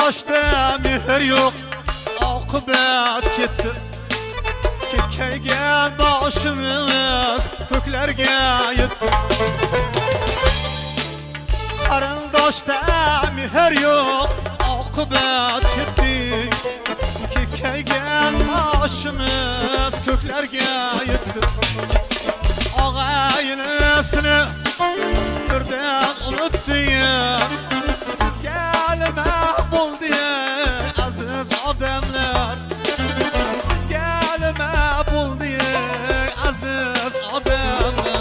Qarindoshda mehr yo'q, oqibat ketdi. Kekkaygan boshimiz ko'klarga yetdi. Qarindoshda mehr yo'q, oqibat ketdi. Kekkaygan boshimiz ko'klarga yetdi. Og'aynisini birdan unutdim. Sizga nima bo'ldi aziz odamlar? Sizga nima bo'ldi aziz odamlar?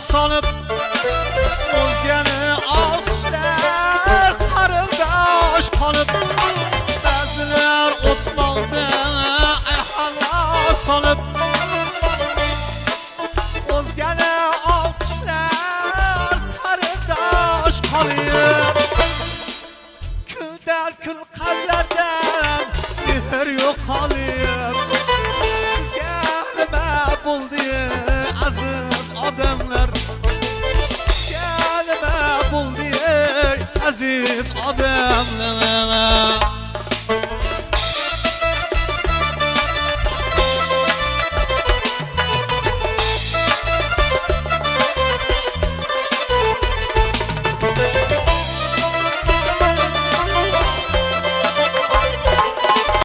Solib o'zgani olqishlar qarindosh qolib, ba'zilar o'tmoqda ayhonlar solib o'zgani olqishlar qarindosh qolib, kundan kun qalblardan mehr yo'qolib. Sizga nima bo'ldi aziz odamlar? Sizga nima bo'ldi aziz odamlar?